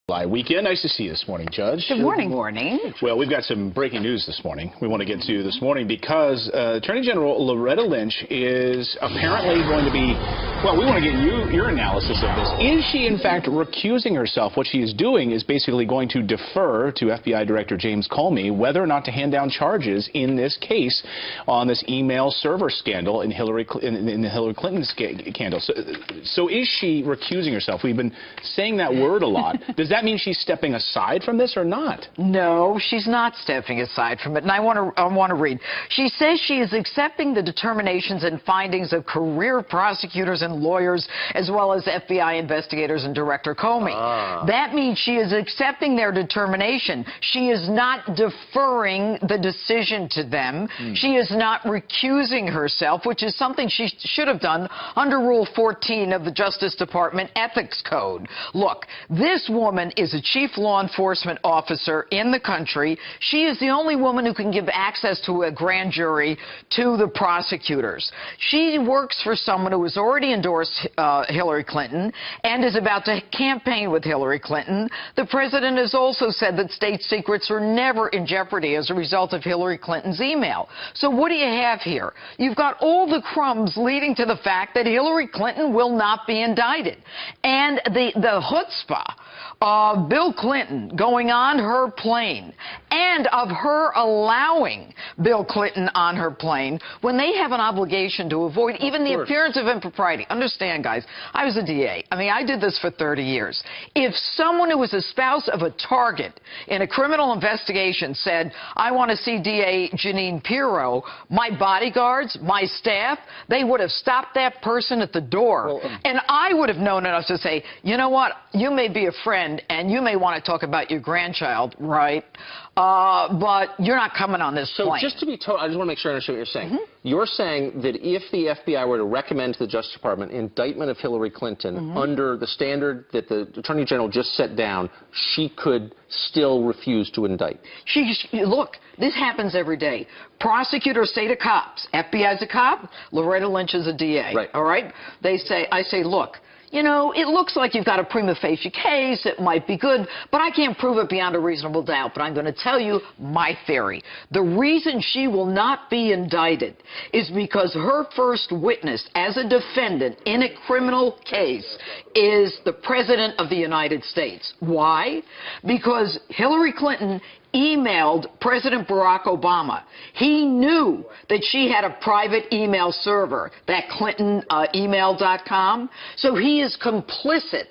Weekend. Nice to see you this morning, Judge. Good morning. Good morning. Well, we've got some breaking news this morning we want to get to this morning because Attorney General Loretta Lynch is apparently going to be, well, we want to get your analysis of this. Is she, in fact, recusing herself? What she is doing is basically going to defer to FBI Director James Comey whether or not to hand down charges in this case on this email server scandal in the Hillary Clinton scandal. So is she recusing herself? We've been saying that word a lot. Does that mean she's stepping aside from this or not? No, she's not stepping aside from it. And I want to read. She says she is accepting the determinations and findings of career prosecutors and lawyers, as well as FBI investigators and Director Comey. That means she is accepting their determination. She is not deferring the decision to them. She is not recusing herself, which is something she should have done under Rule 14 of the Justice Department Ethics Code. Look, this woman is a chief law enforcement officer in the country. She is the only woman who can give access to a grand jury to the prosecutors. She works for someone who has already endorsed Hillary Clinton and is about to campaign with Hillary Clinton. The president has also said that state secrets are never in jeopardy as a result of Hillary Clinton's email. So what do you have here? You've got all the crumbs leading to the fact that Hillary Clinton will not be indicted. And the chutzpah of Bill Clinton going on her plane and of her allowing Bill Clinton on her plane when they have an obligation to avoid even the appearance of impropriety. Understand, guys, I was a DA. I mean, I did this for 30 years. If someone who was a spouse of a target in a criminal investigation said, I want to see DA Jeanine Pirro, my bodyguards, my staff, they would have stopped that person at the door. And I would have known enough to say, you know what, you may be a friend and you may want to talk about your grandchild, right? But you're not coming on this plane. So just to be told, I just want to make sure I understand what you're saying. You're saying that if the FBI were to recommend to the Justice Department indictment of Hillary Clinton under the standard that the Attorney General just set down, she could still refuse to indict? Look, this happens every day. Prosecutors say to cops, FBI's a cop, Loretta Lynch is a DA. Right. All right? I say, look, you know, it looks like you've got a prima facie case. It might be good, but I can't prove it beyond a reasonable doubt. But I'm going to tell you my theory. The reason she will not be indicted is because her first witness as a defendant in a criminal case is the President of the United States. Why? Because Hillary Clinton emailed President Barack Obama. He knew that she had a private email server, that ClintonEmail.com. So he is complicit.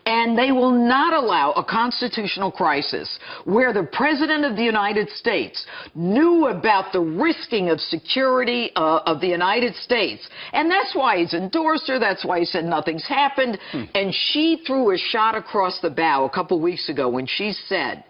And they will not allow a constitutional crisis where the President of the United States knew about the risking of security of the United States. And that's why he's endorsed her. That's why he said nothing's happened. And she threw a shot across the bow a couple weeks ago when she said,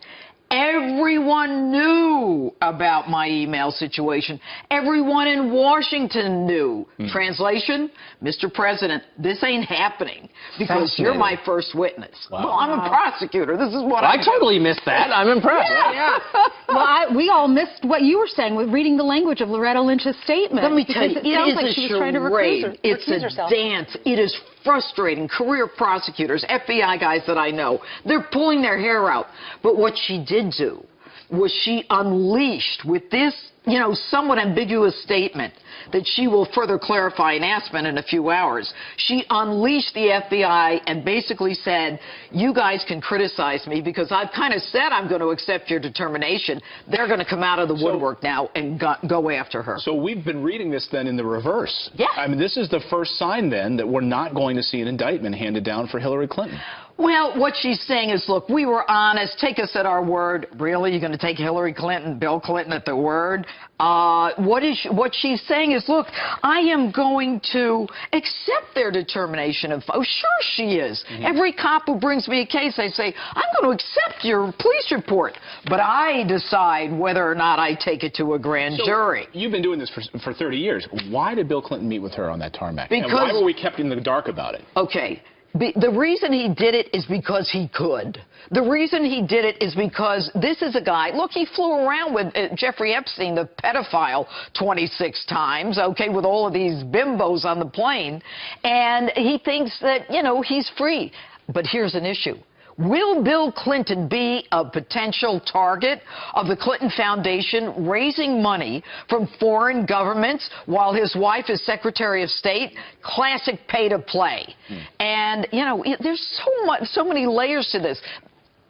everyone knew about my email situation. Everyone in Washington knew. Translation, Mr. President, this ain't happening because you're my first witness. Wow. Well, I'm a prosecutor. This is what I totally missed that. I'm impressed. Yeah. Well, we all missed what you were saying with reading the language of Loretta Lynch's statement. Let me tell you, it is like a charade. It's a dance. It is frustrating. Career prosecutors, FBI guys that I know, they're pulling their hair out. But what she did do was she unleashed with this, you know, somewhat ambiguous statement that she will further clarify in Aspen in a few hours. She unleashed the FBI and basically said, you guys can criticize me because I've kind of said I'm going to accept your determination. They're going to come out of the woodwork now and go after her. So we've been reading this then in the reverse. Yeah. I mean, this is the first sign then that we're not going to see an indictment handed down for Hillary Clinton. Well, what she's saying is, look, we were honest. Take us at our word. Really? You're going to take Hillary Clinton, Bill Clinton at their word? What she's saying is, look, I am going to accept their determination of, oh, sure she is. Every cop who brings me a case, I say, I'm going to accept your police report. But I decide whether or not I take it to a grand jury. You've been doing this for 30 years. Why did Bill Clinton meet with her on that tarmac? Because, and why were we kept in the dark about it? Okay. The reason he did it is because he could. The reason he did it is because this is a guy, look, he flew around with Jeffrey Epstein, the pedophile, 26 times, okay, with all of these bimbos on the plane, and he thinks that, you know, he's free. But here's an issue. Will Bill Clinton be a potential target of the Clinton Foundation raising money from foreign governments while his wife is Secretary of State? Classic pay to play. And, you know, there's so many layers to this.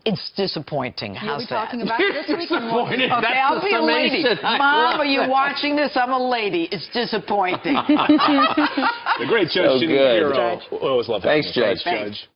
It's disappointing. How's that? Talking about it this weekend. Okay, I'll be a lady. Mom, are you watching this? I'm a lady. It's disappointing. The great Judge Jeanine Pirro. Judge. Always love having you. Thanks, Judge. Judge.